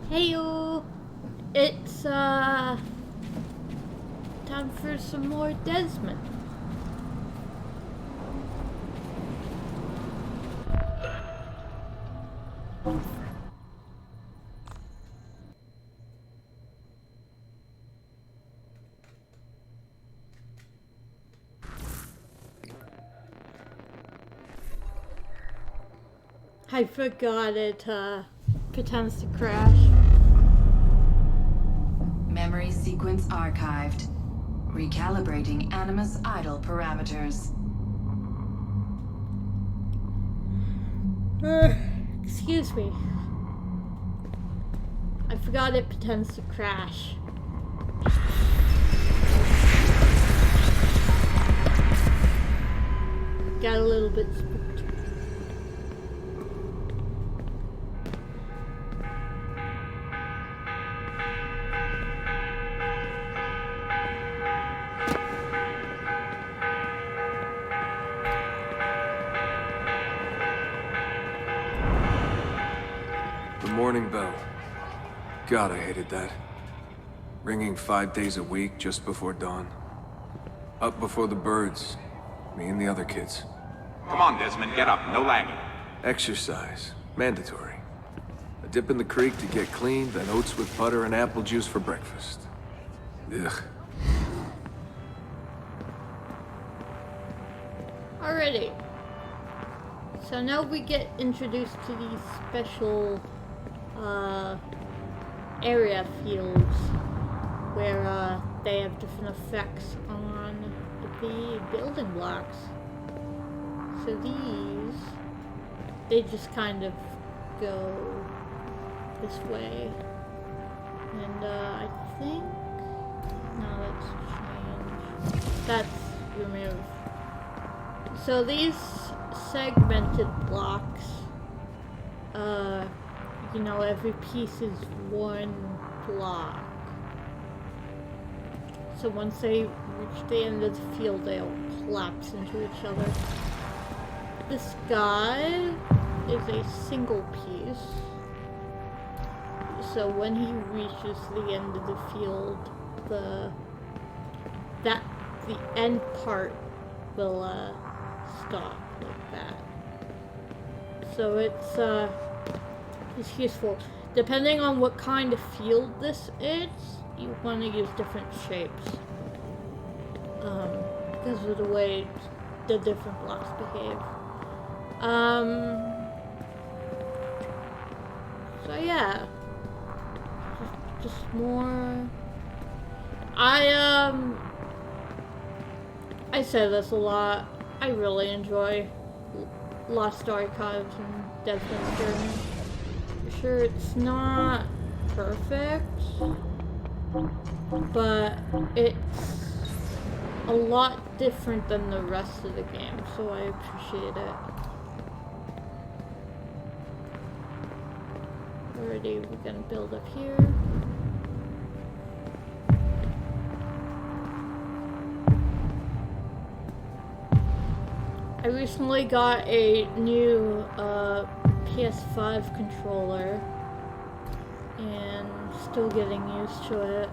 Heyo! It's time for some more Desmond. I forgot it pretends to crash. Memory sequence archived. Recalibrating Animus idle parameters. Excuse me. I forgot it pretends to crash. Got a little bit spooked. Morning bell. God, I hated that. Ringing 5 days a week just before dawn. Up before the birds. Me and the other kids. Come on, Desmond, get up. No lagging. Exercise. Mandatory. A dip in the creek to get clean, then oats with butter and apple juice for breakfast. Ugh. Alrighty. So now we get introduced to these special area fields where they have different effects on the building blocks. So these, they just kind of go this way. And I think, no, that's changed. That's removed. So these segmented blocks, you know, every piece is one block. So once they reach the end of the field, they'll collapse into each other. This guy is a single piece. So when he reaches the end of the field, the end part will stop like that. So it's useful. Depending on what kind of field this is, you want to use different shapes. Because of the way the different blocks behave. So yeah. Just more. I say this a lot. I really enjoy Lost Archives and Desmond's Journey. For sure, it's not perfect, but it's a lot different than the rest of the game, so I appreciate it. Already, we're gonna build up here. I recently got a new PS5 controller and still getting used to it.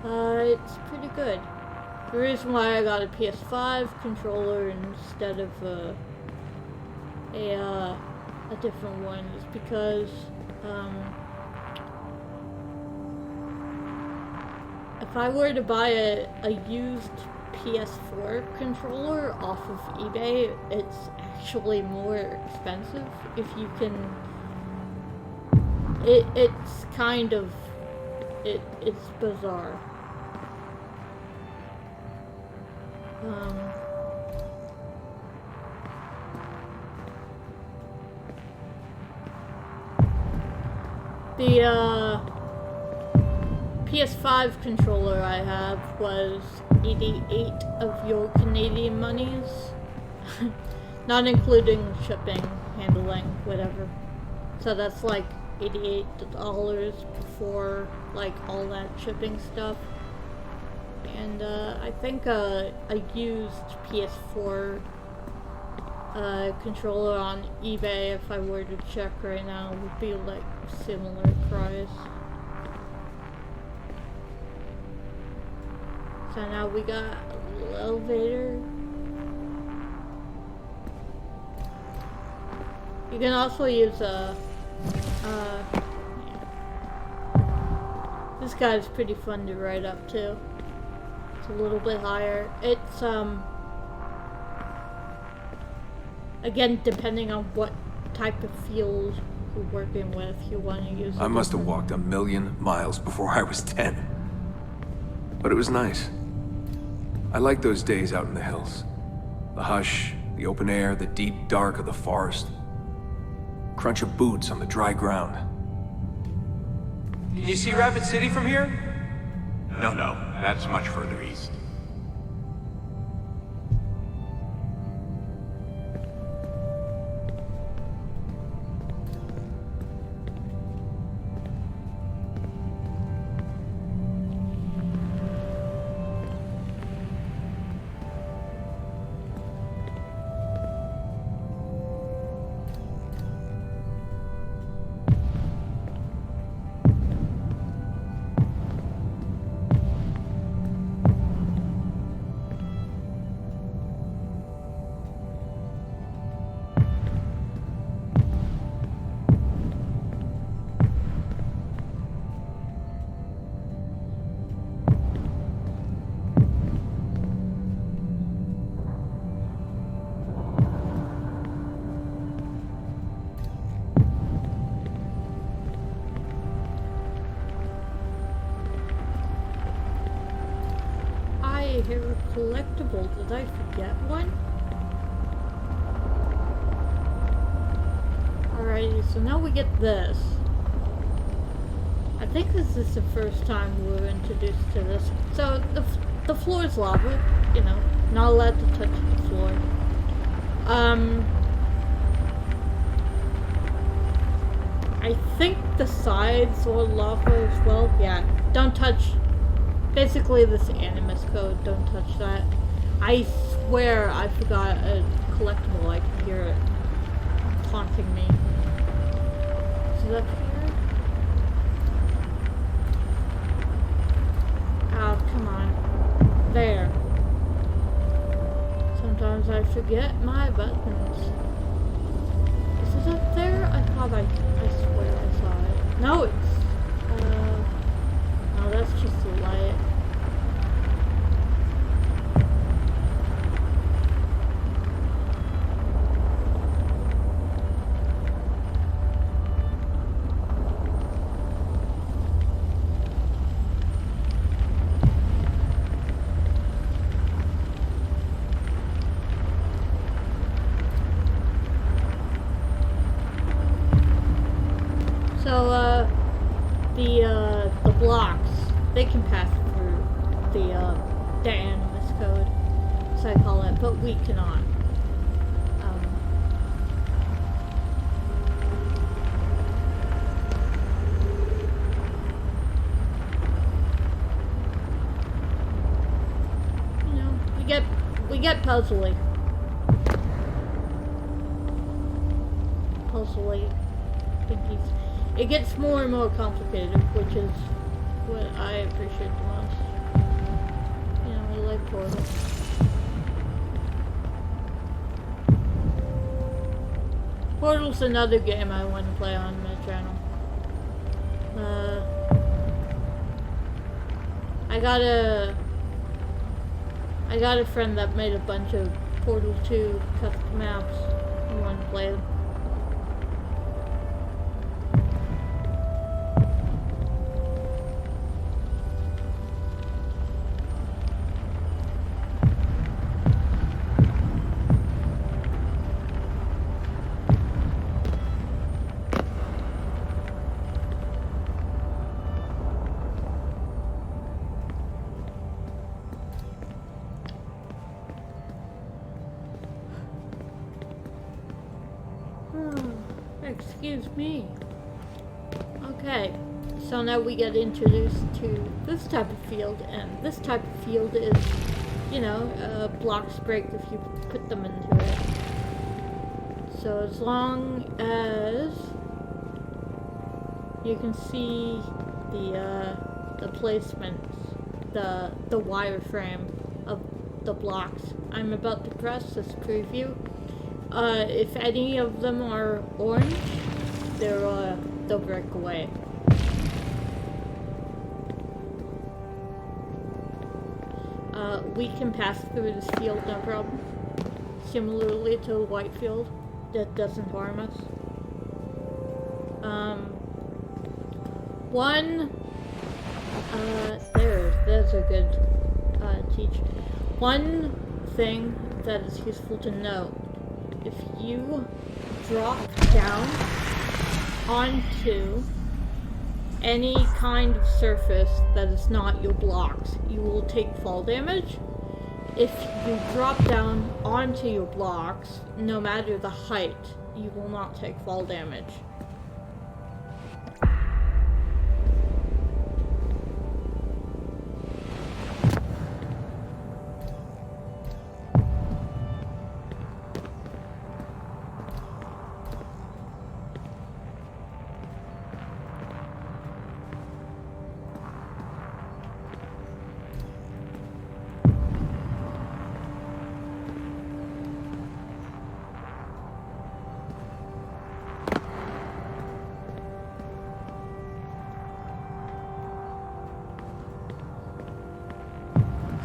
It's pretty good. The reason why I got a PS5 controller instead of a different one is because if I were to buy a used PS4 controller off of eBay, it's actually more expensive. If you can, it's kind of, it's bizarre. The PS5 controller I have was 88 of your Canadian monies, not including shipping, handling, whatever. So that's like $88 before like all that shipping stuff. And I think a used PS4 controller on eBay, if I were to check right now, would be like similar cries. So now we got a little elevator. You can also use this guy's pretty fun to ride up to. It's a little bit higher. It's again, depending on what type of field you're working with, you want to use. I must have walked 1,000,000 miles before I was 10. But it was nice. I liked those days out in the hills. The hush, the open air, the deep dark of the forest. Crunch of boots on the dry ground. Can you see Rapid City from here? No, that's much further east. I hear a collectible. Did I forget one? Alrighty, so now we get this. I think this is the first time we were introduced to this. So the floor is lava, you know, not allowed to touch the floor. I think the sides are lava as well. Yeah, don't touch. Basically, this Animus code, don't touch that. I swear I forgot a collectible. I can hear it haunting me. Is it up here? Oh, come on. There. Sometimes I forget my buttons. Is it up there? I thought I swear I saw it. No, it's... no, that's just the light. So, the blocks, they can pass through the Animus code, so I call it, but we cannot. You know, we get puzzly. Thinkies. It gets more and more complicated, which is what I appreciate the most. You know, I like Portal. Portal's another game I want to play on my channel. I got a friend that made a bunch of Portal 2 custom maps. I want to play them. Excuse me. Okay, so now we get introduced to this type of field, and this type of field is, you know, blocks break if you put them into it. So as long as you can see the placements, the wireframe of the blocks. I'm about to press this preview. If any of them are orange, they'll break away. We can pass through this field no problem. Similarly to a white field that doesn't harm us. There's a good teach. One thing that is useful to note, if you drop down onto any kind of surface that is not your blocks, you will take fall damage. If you drop down onto your blocks, no matter the height, you will not take fall damage.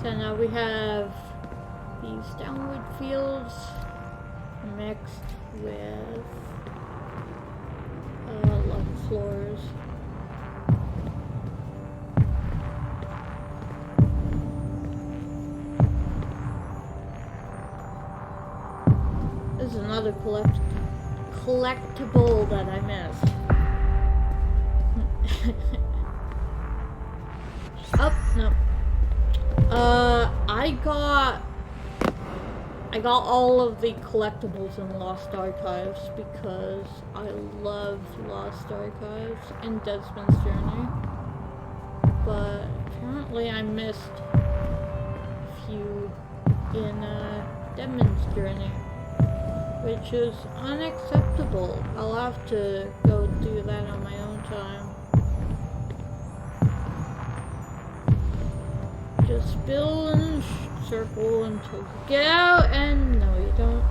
So now we have these downward fields mixed with lava floors. This is another collectible that I missed. Oh, no. I got all of the collectibles in Lost Archives because I love Lost Archives and Desmond's Journey. But apparently I missed a few in Dedmin's Journey, which is unacceptable. I'll have to go do that on my own time. Just build in a circle until you get out, and no, you don't.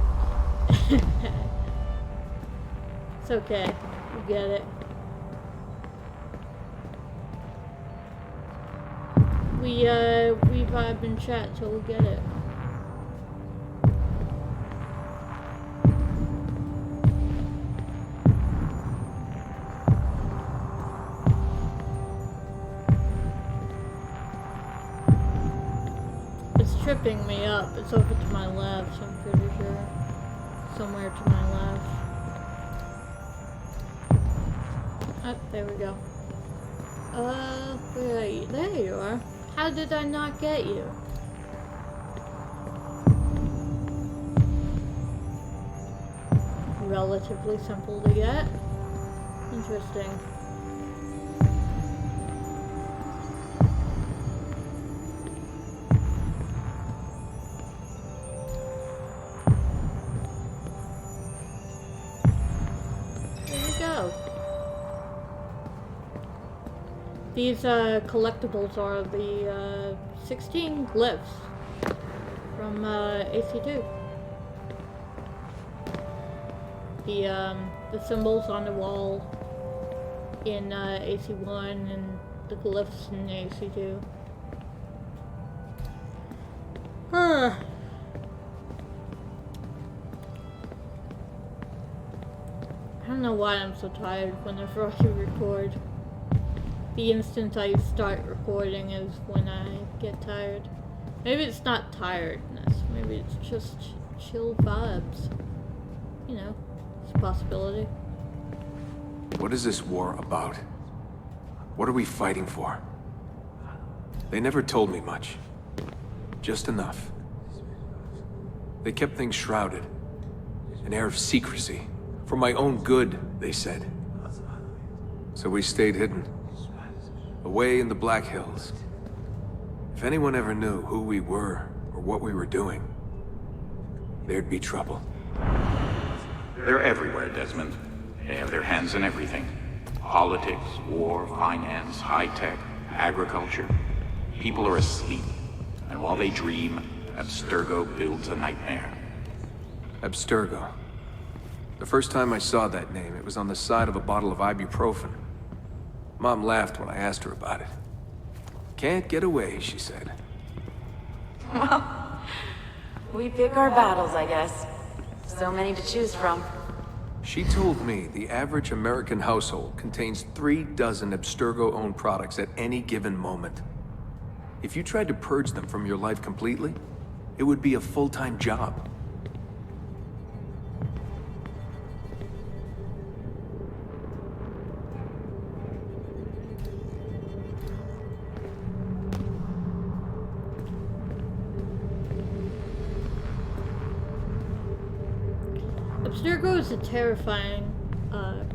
It's okay, you get it. We vibe and chat till we get it. Tripping me up. It's over to my left, I'm pretty sure. Somewhere to my left. Oh, there we go. Where are you? There you are. How did I not get you? Relatively simple to get. Interesting. These collectibles are the 16 glyphs from AC2. The symbols on the wall in AC1 and the glyphs in AC2. I don't know why I'm so tired whenever I record. The instant I start recording is when I get tired. Maybe it's not tiredness. Maybe it's just chill vibes. You know, it's a possibility. What is this war about? What are we fighting for? They never told me much. Just enough. They kept things shrouded. An air of secrecy. For my own good, they said. So we stayed hidden. Away in the Black Hills. If anyone ever knew who we were or what we were doing, there'd be trouble. They're everywhere, Desmond. They have their hands in everything. Politics, war, finance, high-tech, agriculture. People are asleep, and while they dream, Abstergo builds a nightmare. Abstergo. The first time I saw that name, it was on the side of a bottle of ibuprofen. Mom laughed when I asked her about it. Can't get away, she said. Well, we pick our battles, I guess. So many to choose from. She told me the average American household contains 3 dozen Abstergo-owned products at any given moment. If you tried to purge them from your life completely, it would be a full-time job. Abstergo is a terrifying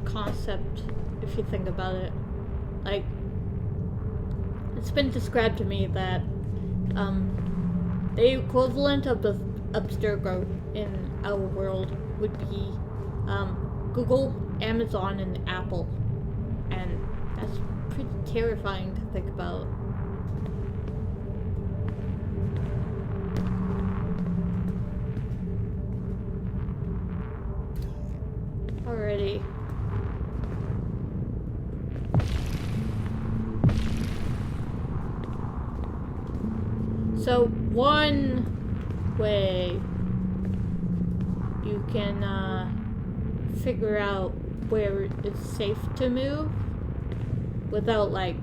concept if you think about it. Like, it's been described to me that the equivalent of the Abstergo in our world would be Google, Amazon, and Apple. And that's pretty terrifying to think about. Alrighty. So one way you can figure out where it's safe to move without like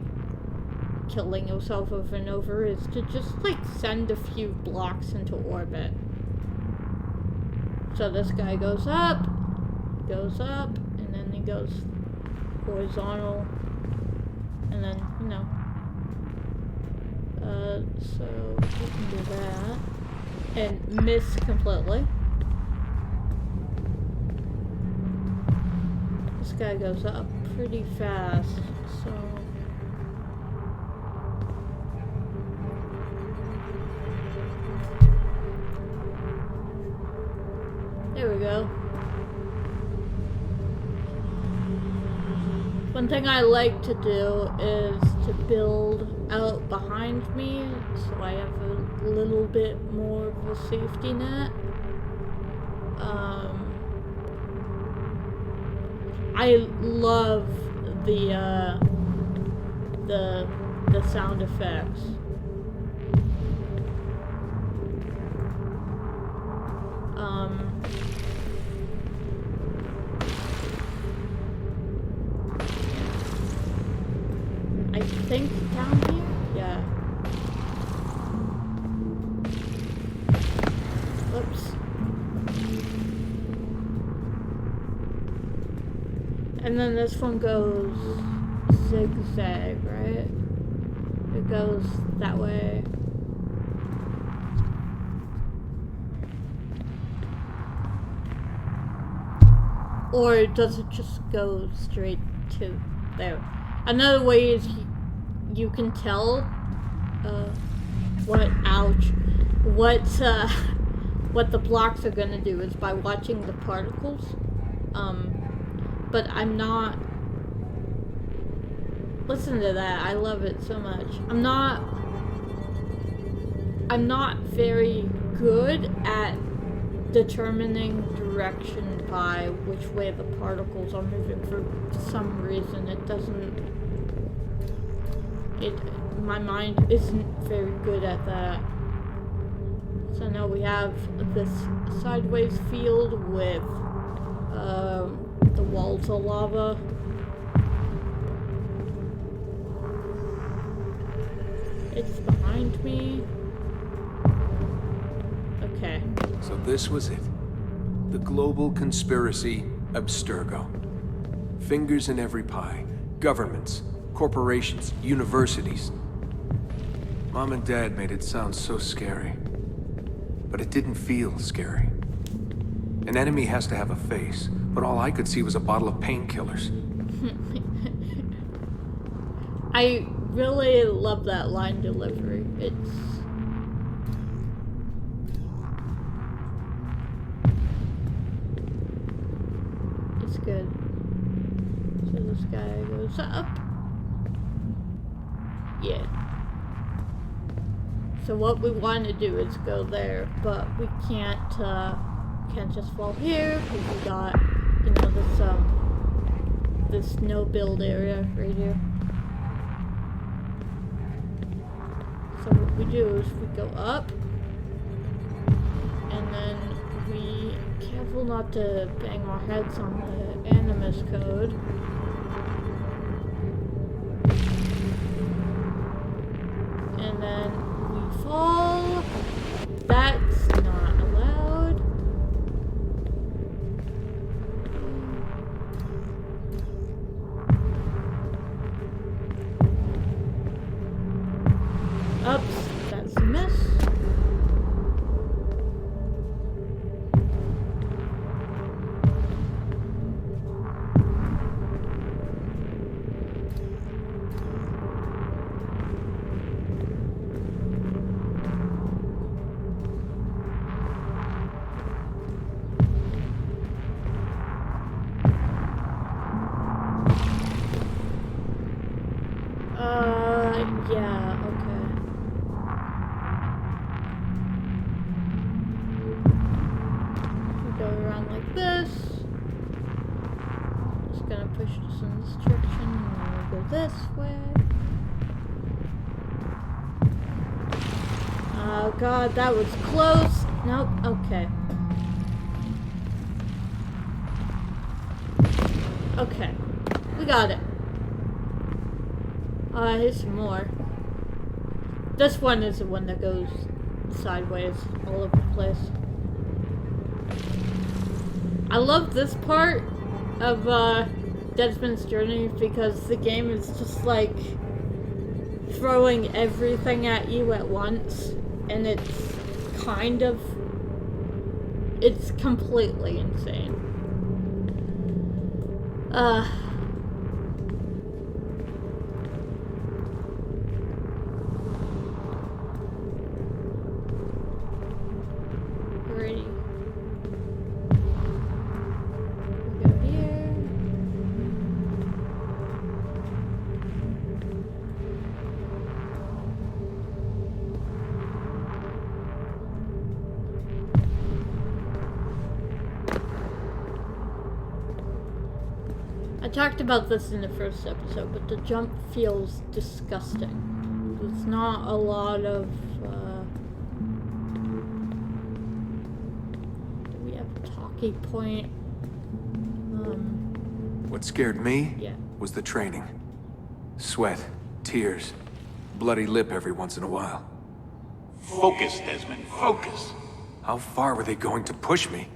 killing yourself over and over is to just like send a few blocks into orbit. So this guy goes up, and then he goes horizontal, and then, you know. So we can do that. And miss completely. This guy goes up pretty fast, so... There we go. One thing I like to do is to build out behind me so I have a little bit more of a safety net. I love the sound effects. I think down here? Yeah. Oops. And then this one goes zigzag, right? It goes that way. Or does it just go straight to there? Another way is you can tell what the blocks are gonna do is by watching the particles. But I'm not. Listen to that. I love it so much. I'm not very good at determining direction by which way the particles are moving for some reason. It doesn't. My mind isn't very good at that. So now we have this sideways field with the walls of lava. It's behind me. Okay. So this was it. The global conspiracy Abstergo. Fingers in every pie. Governments, corporations, universities. Mom and Dad made it sound so scary. But it didn't feel scary. An enemy has to have a face, but all I could see was a bottle of painkillers. I really love that line delivery. It's good. So this this guy goes up. Yeah. So what we want to do is go there, but we can't just fall here because we got, you know, this no build area right here. So what we do is we go up, and then we careful not to bang our heads on the animus code. And then we fall. That's not allowed. Oops, that's a miss. Yeah, okay. We go around like this. Just gonna push this in this direction, and then we go this way. Oh god, that was close. Nope, okay. Okay, we got it. Here's some more. This one is the one that goes sideways all over the place. I love this part of Desmond's journey because the game is just like throwing everything at you at once, and it's completely insane. I talked about this in the first episode, but the jump feels disgusting. There's not a lot of, do we have a talkie point? What scared me Yeah. was the training. Sweat, tears, bloody lip every once in a while. Focus, Desmond, focus. How far were they going to push me?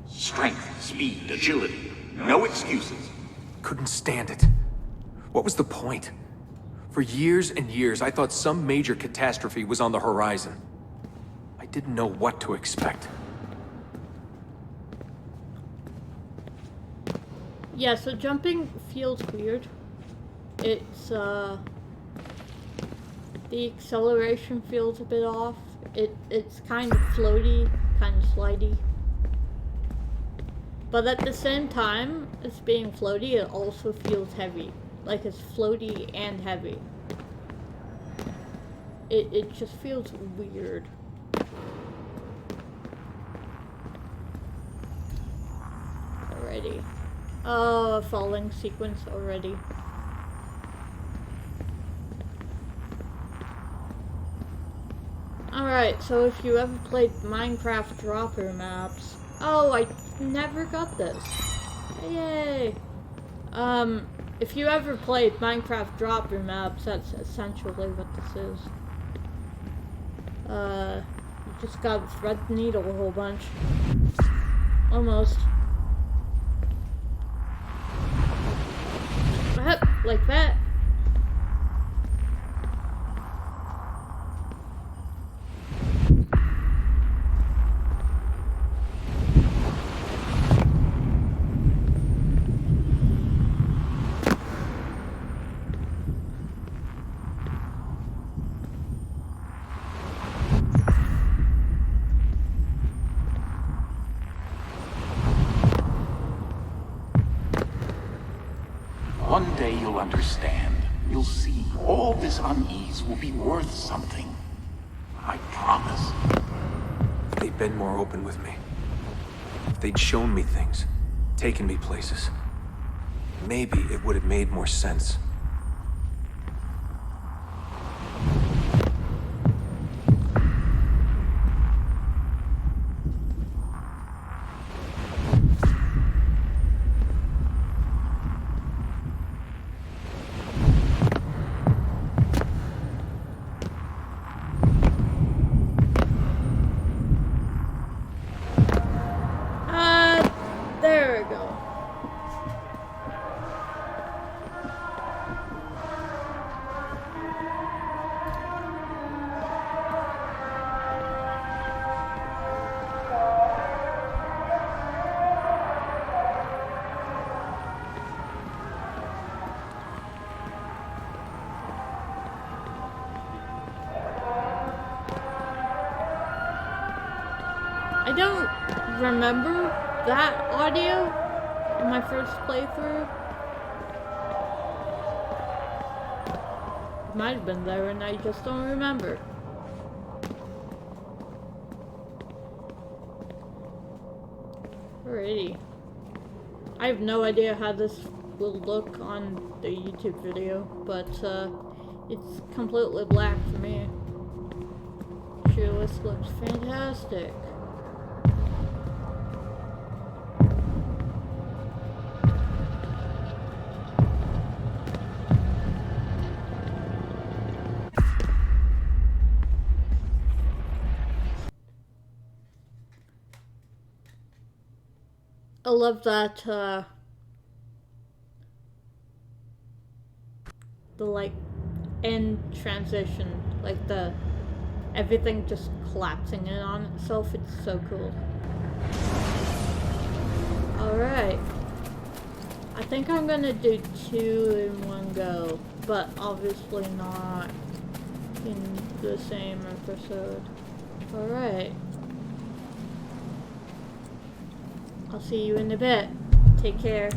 Strength, speed, agility. No excuses. Couldn't stand it. What was the point? For years and years, I thought some major catastrophe was on the horizon. I didn't know what to expect. Yeah, so jumping feels weird. It's, the acceleration feels a bit off. It's kind of floaty, kind of slidey. But at the same time, it's being floaty, it also feels heavy. Like it's floaty and heavy. It just feels weird. Alrighty. Oh, a falling sequence already. Alright, so if you ever played Minecraft dropper maps... Oh, I never got this. Yay! If you ever played Minecraft dropper maps, that's essentially what this is. You just gotta thread the needle a whole bunch. Almost. Like that. you'll understand. You'll see. All this unease will be worth something. I promise. If they'd been more open with me. If they'd shown me things. Taken me places. Maybe it would have made more sense. There we go. I don't remember that audio in my first playthrough. It might have been there and I just don't remember. Alrighty. I have no idea how this will look on the YouTube video, but it's completely black for me. Sure, this looks fantastic. I love that, the, like, end transition, like everything just collapsing in on itself. It's so cool. Alright. I think I'm gonna do 2 in one go, but obviously not in the same episode. Alright. I'll see you in a bit. Take care.